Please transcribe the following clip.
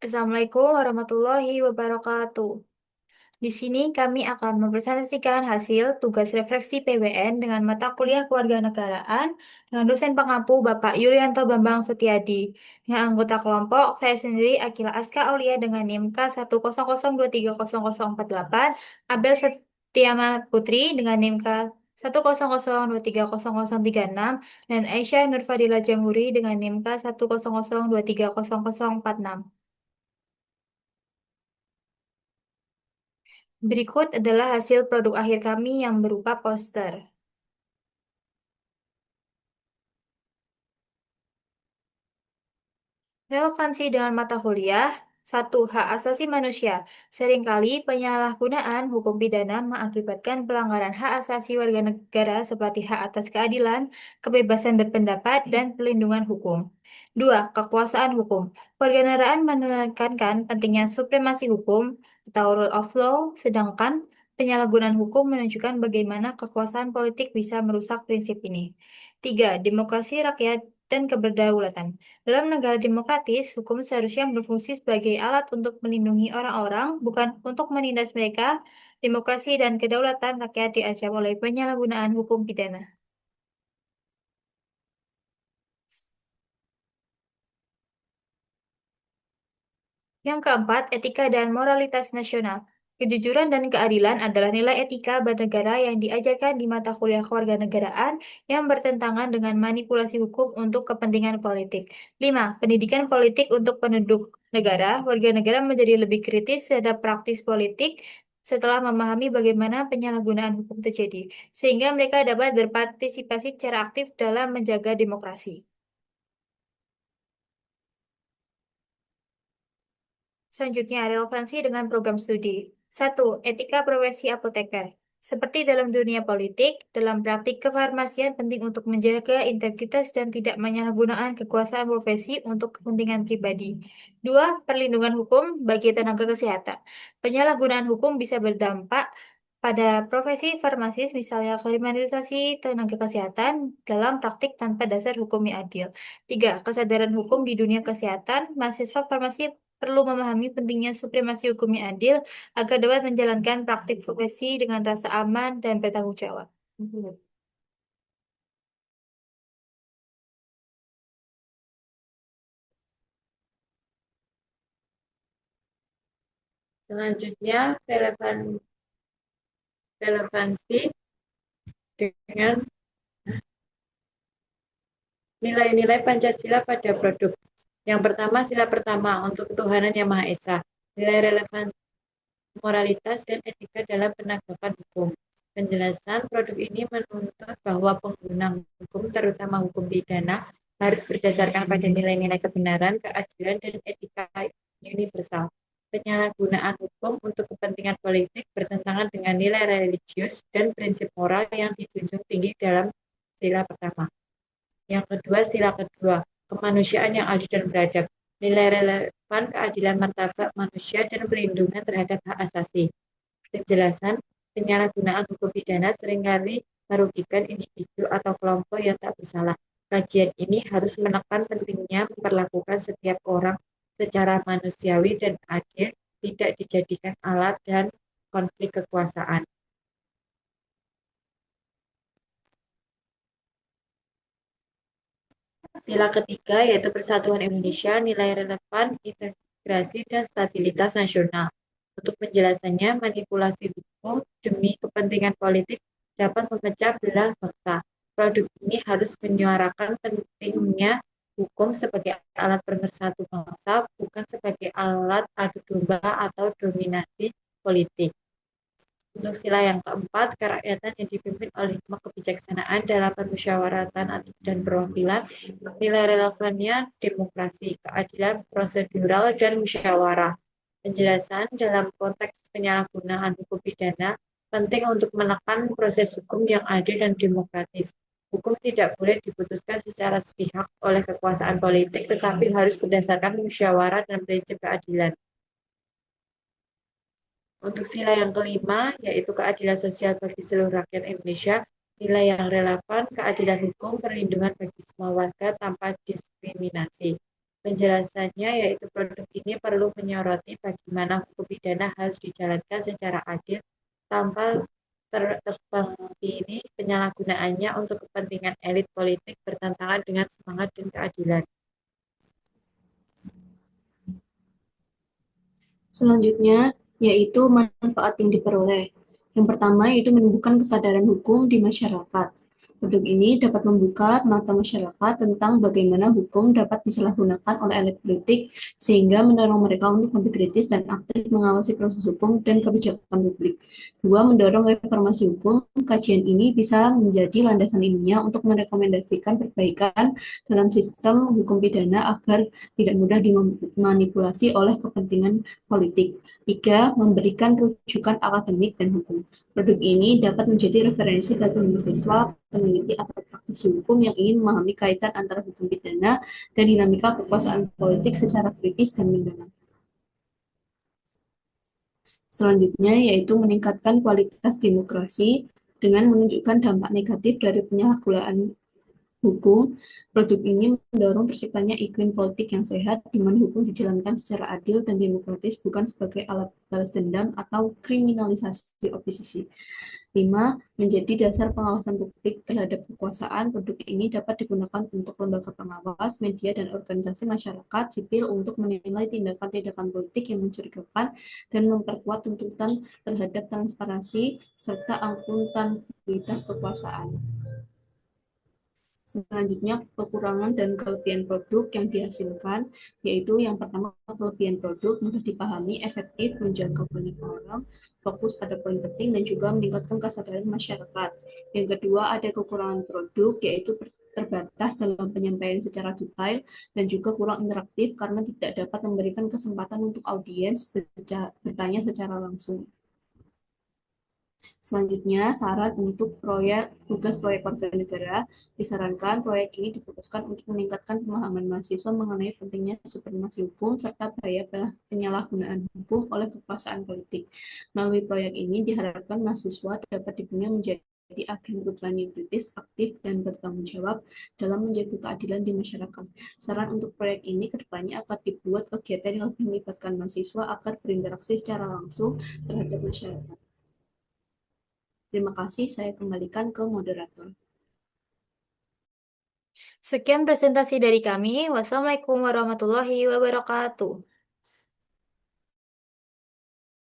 Assalamualaikum warahmatullahi wabarakatuh. Di sini kami akan mempresentasikan hasil tugas refleksi PWN dengan mata kuliah Kewarganegaraan dengan dosen pengampu Bapak Yulianto Bambang Setiadi. Dengan anggota kelompok, saya sendiri Akila Aska Aulia dengan NIM K100230048, Abel Setiama Putri dengan NIM K100230036, dan Aisyah Nurfadila Jamhuri dengan NIM K100230046. Berikut adalah hasil produk akhir kami yang berupa poster. Relevansi dengan mata kuliah. Satu, hak asasi manusia. Seringkali penyalahgunaan hukum pidana mengakibatkan pelanggaran hak asasi warga negara seperti hak atas keadilan, kebebasan berpendapat, dan pelindungan hukum. Dua, kekuasaan hukum. Warganegaraan menekankan pentingnya supremasi hukum atau rule of law, sedangkan penyalahgunaan hukum menunjukkan bagaimana kekuasaan politik bisa merusak prinsip ini. Tiga, demokrasi rakyat dan keberdaulatan. Dalam negara demokratis, hukum seharusnya berfungsi sebagai alat untuk melindungi orang-orang, bukan untuk menindas mereka. Demokrasi dan kedaulatan rakyat diancam oleh penyalahgunaan hukum pidana. Yang keempat, etika dan moralitas nasional. Kejujuran dan keadilan adalah nilai etika bernegara yang diajarkan di mata kuliah kewarganegaraan yang bertentangan dengan manipulasi hukum untuk kepentingan politik. 5. Pendidikan politik untuk penduduk negara. Warga negara menjadi lebih kritis terhadap praktis politik setelah memahami bagaimana penyalahgunaan hukum terjadi, sehingga mereka dapat berpartisipasi secara aktif dalam menjaga demokrasi. Selanjutnya, relevansi dengan program studi. Satu, etika profesi apoteker. Seperti dalam dunia politik, dalam praktik kefarmasian penting untuk menjaga integritas dan tidak menyalahgunakan kekuasaan profesi untuk kepentingan pribadi. Dua, perlindungan hukum bagi tenaga kesehatan. Penyalahgunaan hukum bisa berdampak pada profesi farmasis, misalnya kriminalisasi tenaga kesehatan dalam praktik tanpa dasar hukum yang adil. Tiga, kesadaran hukum di dunia kesehatan. Mahasiswa farmasi perlu memahami pentingnya supremasi hukum yang adil agar dapat menjalankan praktik profesi dengan rasa aman dan bertanggung jawab. Selanjutnya, relevansi dengan nilai-nilai Pancasila pada produk. Yang pertama, sila pertama untuk ketuhanan Yang Maha Esa. Nilai relevan moralitas dan etika dalam penegakan hukum. Penjelasan produk ini menuntut bahwa pengguna hukum, terutama hukum pidana, harus berdasarkan pada nilai-nilai kebenaran, keadilan, dan etika universal. Penyalahgunaan hukum untuk kepentingan politik bertentangan dengan nilai religius dan prinsip moral yang dijunjung tinggi dalam sila pertama. Yang kedua, sila kedua, kemanusiaan yang adil dan beradab. Nilai relevan keadilan martabat manusia dan perlindungan terhadap hak asasi. Penjelasan, penyalahgunaan hukum pidana seringkali merugikan individu atau kelompok yang tak bersalah. Kajian ini harus menekan pentingnya memperlakukan setiap orang secara manusiawi dan adil, tidak dijadikan alat dan konflik kekuasaan. Sila ketiga yaitu Persatuan Indonesia, nilai relevan, integrasi, dan stabilitas nasional. Untuk penjelasannya, manipulasi hukum demi kepentingan politik dapat memecah belah bangsa. Produk ini harus menyuarakan pentingnya hukum sebagai alat pemersatu bangsa, bukan sebagai alat adu domba atau dominasi politik. Untuk sila yang keempat, kerakyatan yang dipimpin oleh hikmah kebijaksanaan dalam permusyawaratan dan perwakilan, nilai relevannya demokrasi, keadilan prosedural, dan musyawarah. Penjelasan dalam konteks penyalahgunaan hukum pidana penting untuk menekan proses hukum yang adil dan demokratis. Hukum tidak boleh diputuskan secara sepihak oleh kekuasaan politik, tetapi harus berdasarkan musyawarah dan prinsip keadilan. Untuk sila yang kelima, yaitu keadilan sosial bagi seluruh rakyat Indonesia, nilai yang relevan, keadilan hukum, perlindungan bagi semua warga tanpa diskriminasi. Penjelasannya yaitu produk ini perlu menyoroti bagaimana hukum pidana harus dijalankan secara adil tanpa tebang pilih penyalahgunaannya untuk kepentingan elit politik bertentangan dengan semangat dan keadilan. Selanjutnya, yaitu manfaat yang diperoleh. Yang pertama, yaitu menumbuhkan kesadaran hukum di masyarakat. Produk ini dapat membuka mata masyarakat tentang bagaimana hukum dapat disalahgunakan oleh elit politik, sehingga mendorong mereka untuk lebih kritis dan aktif mengawasi proses hukum dan kebijakan publik. Dua, mendorong reformasi hukum. Kajian ini bisa menjadi landasan ilmiah untuk merekomendasikan perbaikan dalam sistem hukum pidana agar tidak mudah dimanipulasi oleh kepentingan politik. Tiga, memberikan rujukan akademik dan hukum. Produk ini dapat menjadi referensi bagi mahasiswa, peneliti, atau praktisi hukum yang ingin memahami kaitan antara hukum pidana dan dinamika kekuasaan politik secara kritis dan mendalam. Selanjutnya, yaitu meningkatkan kualitas demokrasi dengan menunjukkan dampak negatif dari penyalahgunaan hukum. Produk ini mendorong terciptanya iklim politik yang sehat, di mana hukum dijalankan secara adil dan demokratis, bukan sebagai alat balas dendam atau kriminalisasi oposisi. 5. Menjadi dasar pengawasan publik terhadap kekuasaan. Produk ini dapat digunakan untuk lembaga pengawas, media, dan organisasi masyarakat sipil untuk menilai tindakan-tindakan politik yang mencurigakan dan memperkuat tuntutan terhadap transparansi serta akuntabilitas kekuasaan. Selanjutnya, kekurangan dan kelebihan produk yang dihasilkan, yaitu yang pertama, kelebihan produk mudah dipahami, efektif, menjangkau banyak orang, fokus pada poin penting, dan juga meningkatkan kesadaran masyarakat. Yang kedua, ada kekurangan produk, yaitu terbatas dalam penyampaian secara detail dan juga kurang interaktif karena tidak dapat memberikan kesempatan untuk audiens bertanya secara langsung. Selanjutnya, saran untuk tugas proyek warga negara, disarankan proyek ini difokuskan untuk meningkatkan pemahaman mahasiswa mengenai pentingnya supremasi hukum serta bahaya penyalahgunaan hukum oleh kekuasaan politik. Melalui proyek ini diharapkan mahasiswa dapat dibimbing menjadi agen perubahan yang kritis, aktif, dan bertanggung jawab dalam menjaga keadilan di masyarakat. Saran untuk proyek ini kedepannya akan dibuat kegiatan yang lebih melibatkan mahasiswa agar berinteraksi secara langsung terhadap masyarakat. Terima kasih, saya kembalikan ke moderator. Sekian presentasi dari kami. Wassalamualaikum warahmatullahi wabarakatuh.